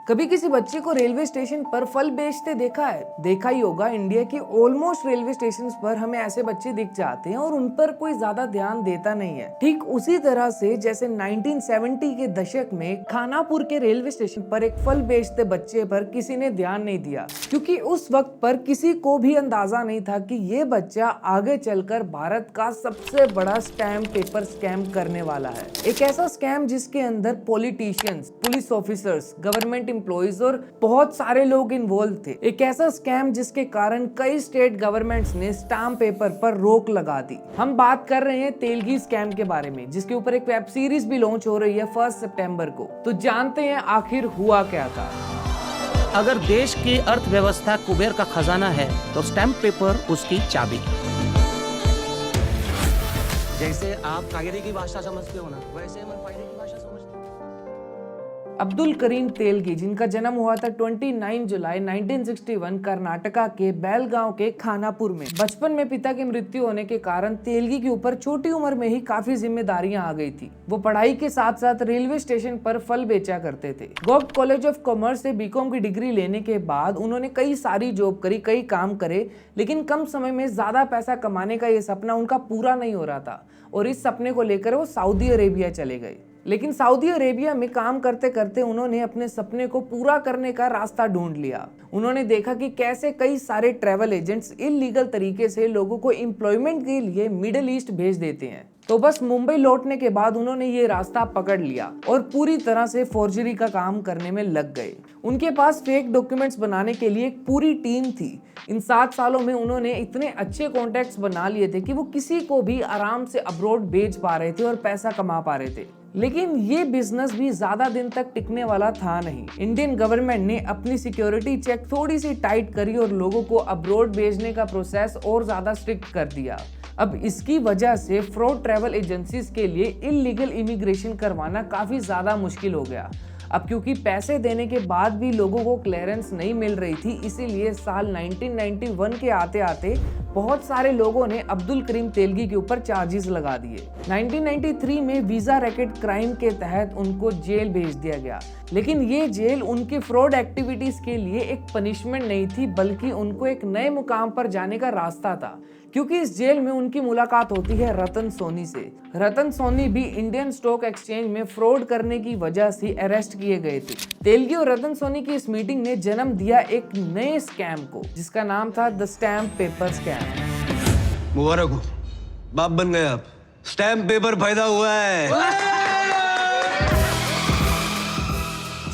कभी किसी बच्चे को रेलवे स्टेशन पर फल बेचते देखा है? देखा ही होगा, इंडिया की ऑलमोस्ट रेलवे स्टेशन पर हमें ऐसे बच्चे दिख जाते हैं और उन पर कोई ज्यादा ध्यान देता नहीं है। ठीक उसी तरह से जैसे 1970 के दशक में खानापुर के रेलवे स्टेशन पर एक फल बेचते बच्चे पर किसी ने ध्यान नहीं दिया, क्योंकि उस वक्त पर किसी को भी अंदाजा नहीं था कि ये बच्चा आगे चलकर भारत का सबसे बड़ा स्टैम्प पेपर स्कैम करने वाला है। एक ऐसा स्कैम जिसके अंदर politicians, police officers, government employees और बहुत सारे लोग इन्वॉल्व थे। एक ऐसा स्कैम जिसके कारण कई स्टेट गवर्नमेंट्स ने स्टैम्प पेपर पर रोक लगा दी। हम बात कर रहे हैं तेलगी स्कैम के बारे में, जिसके ऊपर एक वेब सीरीज भी लॉन्च हो रही है 1 सितंबर को। तो जानते हैं आखिर हुआ क्या था। अगर देश की अर्थव्यवस्था कुबेर का खजाना है तो स्टैम्प पेपर उसकी चाबी। जैसे आप कागरे की भाषा समझते हो ना, वैसे हम फायदे की भाषा समझते हैं। अब्दुल करीम तेलगी, जिनका जन्म हुआ था 29 जुलाई 1961 कर्नाटका के बेलगांव के खानापुर में। बचपन में पिता की मृत्यु होने के कारण तेलगी के ऊपर छोटी उम्र में ही काफी जिम्मेदारियां आ गई थी। वो पढ़ाई के साथ साथ रेलवे स्टेशन पर फल बेचा करते थे। गवर्नमेंट कॉलेज ऑफ कॉमर्स से बीकॉम की डिग्री लेने के बाद उन्होंने कई सारी जॉब करी, कई काम करे, लेकिन कम समय में ज्यादा पैसा कमाने का ये सपना उनका पूरा नहीं हो रहा था और इस सपने को लेकर वो सऊदी अरेबिया चले गए। लेकिन सऊदी अरेबिया में काम करते करते उन्होंने अपने सपने को पूरा करने का रास्ता ढूंढ लिया। उन्होंने देखा कि कैसे कई सारे ट्रैवल एजेंट्स इलीगल तरीके से लोगों को एम्प्लॉयमेंट के लिए मिडिल ईस्ट भेज देते हैं। तो बस मुंबई लौटने के बाद उन्होंने ये रास्ता पकड़ लिया और पूरी तरह से फोर्जरी का काम करने में लग गए। उनके पास फेक डॉक्यूमेंट्स बनाने के लिए एक पूरी टीम थी। इन 7 सालों में उन्होंने इतने अच्छे कॉन्टैक्ट्स बना लिए थे कि वो किसी को भी आराम से अब्रॉड भेज पा रहे थे और पैसा कमा पा रहे थे। लेकिन ये बिजनेस भी ज्यादा दिन तक टिकने वाला था नहीं। इंडियन गवर्नमेंट ने अपनी सिक्योरिटी चेक थोड़ी सी टाइट करी और लोगों को अब्रॉड भेजने का प्रोसेस और ज्यादा स्ट्रिक्ट कर दिया। अब इसकी वजह से फ्रॉड ट्रैवल एजेंसीज के लिए इलीगल इमिग्रेशन करवाना काफी ज्यादा मुश्किल हो गया। अब क्योंकि पैसे देने के बाद भी लोगों को क्लियरेंस नहीं मिल रही थी, इसीलिए साल 1991 के आते आते बहुत सारे लोगों ने अब्दुल करीम तेलगी के ऊपर चार्जेस लगा दिए। 1993 में वीजा रैकेट क्राइम के तहत उनको जेल भेज दिया गया। लेकिन ये जेल उनकी फ्रॉड एक्टिविटीज के लिए एक पनिशमेंट नहीं थी, बल्कि उनको एक नए मुकाम पर जाने का रास्ता था, क्योंकि इस जेल में उनकी मुलाकात होती है रतन सोनी से। रतन सोनी भी इंडियन स्टॉक एक्सचेंज में फ्रॉड करने की वजह से अरेस्ट किए गए थे। तेलगी और रतन सोनी की इस मीटिंग ने जन्म दिया एक नए स्कैम को, जिसका नाम था द स्टैम्प पेपर स्कैम। मुबारक हो, बाप बन गए आप। स्टैम्प पेपर पैदा हुआ है।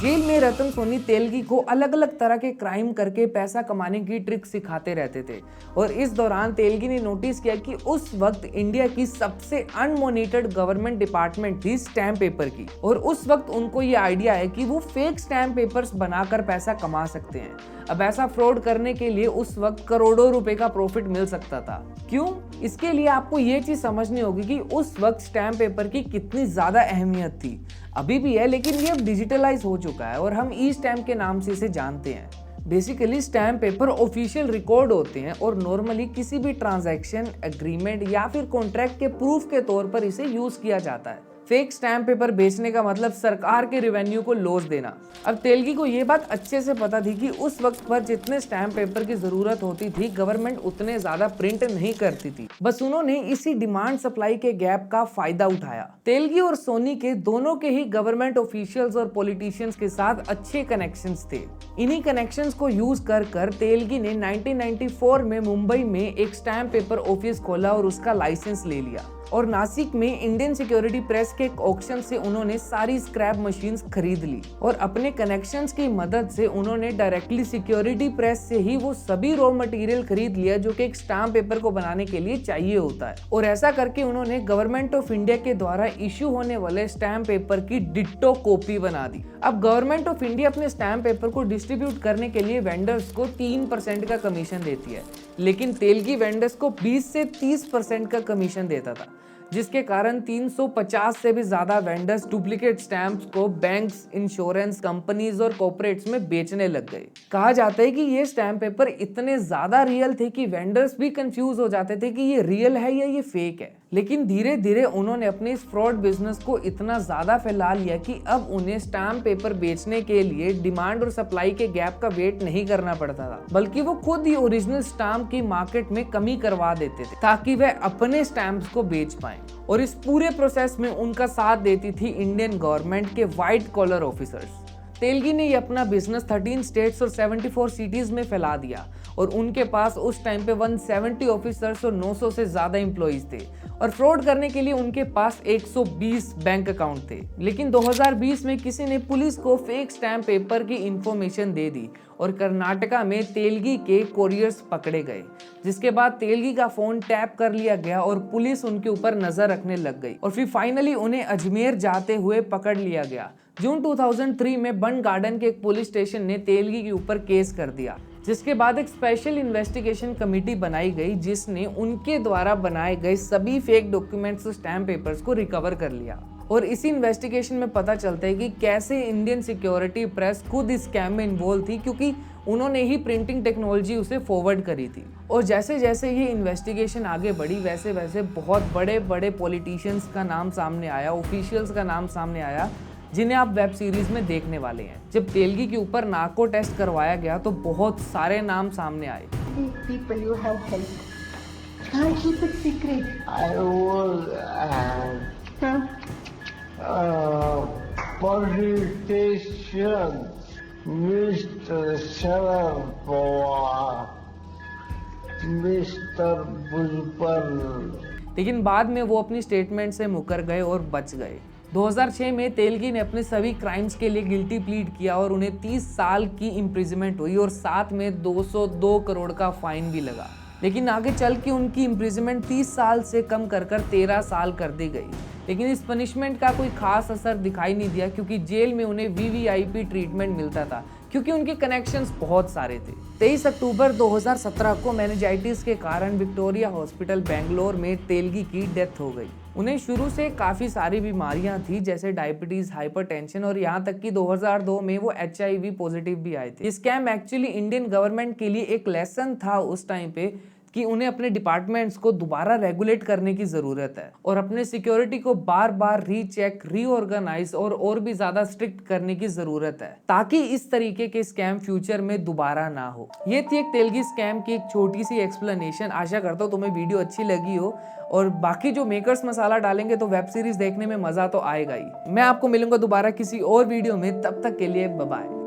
जेल में रतन सोनी तेलगी को अलग अलग तरह के क्राइम करके पैसा कमाने की ट्रिक सिखाते रहते थे और इस दौरान तेलगी ने नोटिस किया कि उस वक्त इंडिया की सबसे अनमॉनिटर्ड गवर्नमेंट डिपार्टमेंट थी स्टैम्प पेपर की, और उस वक्त उनको ये आइडिया है कि वो फेक स्टैम्प पेपर्स बनाकर पैसा कमा सकते हैं। अब ऐसा फ्रॉड करने के लिए उस वक्त करोड़ों रुपए का प्रॉफिट मिल सकता था। क्यों? इसके लिए आपको ये चीज समझनी होगी कि उस वक्त स्टैम्प पेपर की कितनी ज्यादा अहमियत थी। अभी भी है, लेकिन ये अब डिजिटलाइज हो चुका है और हम ई स्टैम्प के नाम से इसे जानते हैं। Basically stamp paper official record होते हैं और नॉर्मली किसी भी ट्रांजैक्शन, एग्रीमेंट या फिर कॉन्ट्रैक्ट के प्रूफ के तौर पर इसे यूज किया जाता है। फेक स्टैम्प पेपर बेचने का मतलब सरकार के रेवेन्यू को लॉस देना। अब तेलगी को ये बात अच्छे से पता थी कि उस वक्त पर जितने स्टैम्प पेपर की जरूरत होती थी, गवर्नमेंट उतने ज्यादा प्रिंट नहीं करती थी। बस उन्होंने इसी डिमांड सप्लाई के गैप का फायदा उठाया। तेलगी और सोनी के दोनों के ही गवर्नमेंट ऑफिशियल्स और पॉलिटिशियंस के साथ अच्छे कनेक्शंस थे। इन्हीं कनेक्शंस को यूज कर तेलगी ने 1994 में मुंबई में एक स्टैम्प पेपर ऑफिस खोला और उसका लाइसेंस ले लिया। और नासिक में इंडियन सिक्योरिटी प्रेस के एक ऑक्शन से उन्होंने सारी स्क्रैप मशीन्स खरीद ली और अपने कनेक्शंस की मदद से उन्होंने डायरेक्टली सिक्योरिटी प्रेस से ही वो सभी रॉ मटेरियल खरीद लिया जो कि एक स्टैम्प पेपर को बनाने के लिए चाहिए होता है। और ऐसा करके उन्होंने गवर्नमेंट ऑफ इंडिया के द्वारा इश्यू होने वाले स्टैम्प पेपर की डिट्टो कॉपी बना दी। अब गवर्नमेंट ऑफ इंडिया अपने स्टैम्प पेपर को डिस्ट्रीब्यूट करने के लिए वेंडर्स को 3% का कमीशन देती है, लेकिन तेलगी वेंडर्स को 20 से 30% का कमीशन देता था, जिसके कारण 350 से भी ज्यादा वेंडर्स डुप्लीकेट स्टैम्प्स को बैंक्स, इंश्योरेंस कंपनीज और कॉर्पोरेट्स में बेचने लग गए। कहा जाता है कि ये स्टैम्प पेपर इतने ज्यादा रियल थे कि वेंडर्स भी कंफ्यूज हो जाते थे कि ये रियल है या ये फेक है। लेकिन धीरे धीरे उन्होंने अपने इस फ्रॉड बिजनेस को इतना ज्यादा फैला लिया कि अब उन्हें स्टैम्प पेपर बेचने के लिए डिमांड और सप्लाई के गैप का वेट नहीं करना पड़ता था, बल्कि वो खुद ही ओरिजिनल स्टैम्प की मार्केट में कमी करवा देते थे ताकि वह अपने स्टैम्प्स को बेच पाएं। और इस पूरे प्रोसेस में उनका साथ देती थी इंडियन गवर्नमेंट के व्हाइट कॉलर ऑफिसर्स। तेलगी ने ये अपना बिजनेस 13 स्टेट्स और 74 सिटीज में फैला दिया और उनके पास उस टाइम पे 170 ऑफिसर्स और 900 से ज्यादा एम्प्लॉइज थे और फ्रॉड करने के लिए उनके पास 120 बैंक अकाउंट थे। लेकिन 2020 में किसी ने पुलिस को फेक स्टैम्प पेपर की इंफॉर्मेशन दे दी और कर्नाटका में तेलगी के कोरियर्स पकड़े गए, जिसके बाद तेलगी का फोन टैप कर लिया गया और पुलिस उनके ऊपर नजर रखने लग गई और फिर फाइनली उन्हें अजमेर जाते हुए पकड़ लिया गया। जून 2003 में बंड गार्डन के एक पुलिस स्टेशन ने तेलगी के ऊपर केस कर दिया, जिसके बाद एक स्पेशल इन्वेस्टिगेशन कमेटी बनाई गई जिसने उनके द्वारा बनाए गए सभी फेक डॉक्यूमेंट्स और स्टैम्प पेपर्स को रिकवर कर लिया। और इसी इन्वेस्टिगेशन में पता चलता है कि कैसे इंडियन सिक्योरिटी प्रेस खुद इस स्कैम में इन्वॉल्व थी, क्योंकि उन्होंने ही प्रिंटिंग टेक्नोलॉजी उसे फॉरवर्ड करी थी। और जैसे जैसे ये इन्वेस्टिगेशन आगे बढ़ी वैसे वैसे बहुत बड़े बड़े पॉलिटिशियंस का नाम सामने आया, ऑफिशियल्स का नाम सामने आया, जिन्हें आप वेब सीरीज में देखने वाले हैं। जब तेलगी के ऊपर नार्को टेस्ट करवाया गया तो बहुत सारे नाम सामने आए। People you have helped. Can I keep it secret? I was politician, Mr. Sharad Pawar, Mr. Bhujbal. लेकिन बाद में वो अपनी स्टेटमेंट से मुकर गए और बच गए। 2006 में तेलगी ने अपने सभी क्राइम्स के लिए गिल्टी प्लीड किया और उन्हें 30 साल की इम्प्रिजमेंट हुई और साथ में 202 करोड़ का फाइन भी लगा। लेकिन आगे चल के उनकी इम्प्रिजमेंट 30 साल से कम कर 13 साल कर दी गई। लेकिन इस पनिशमेंट का कोई खास असर दिखाई नहीं दिया, क्योंकि जेल में उन्हें वीवीआईपी ट्रीटमेंट मिलता था, क्योंकि उनके कनेक्शंस बहुत सारे थे। 23 अक्टूबर 2017 को मेनिंजाइटिस के कारण विक्टोरिया हॉस्पिटल बेंगलोर में तेलगी की डेथ हो गई। उन्हें शुरू से काफी सारी बीमारियां थी, जैसे डायबिटीज, हाइपरटेंशन और यहाँ तक कि 2002 में वो HIV पॉजिटिव भी आए थे। स्कैम एक्चुअली इंडियन गवर्नमेंट के लिए एक लेसन था उस टाइम पे कि उन्हें अपने डिपार्टमेंट्स को दोबारा रेगुलेट करने की जरूरत है और अपने सिक्योरिटी को बार बार रीचेक, रीऑर्गेनाइज और भी ज्यादा स्ट्रिक्ट करने की जरूरत है, ताकि इस तरीके के स्कैम फ्यूचर में दोबारा ना हो। ये थी एक तेलगी स्कैम की एक छोटी सी एक्सप्लेनेशन। आशा करता हूँ तुम्हें वीडियो अच्छी लगी हो और बाकी जो मेकर्स मसाला डालेंगे तो वेब सीरीज देखने में मजा तो आएगा ही। मैं आपको मिलूंगा दोबारा किसी और वीडियो में, तब तक के लिए बाय बाय।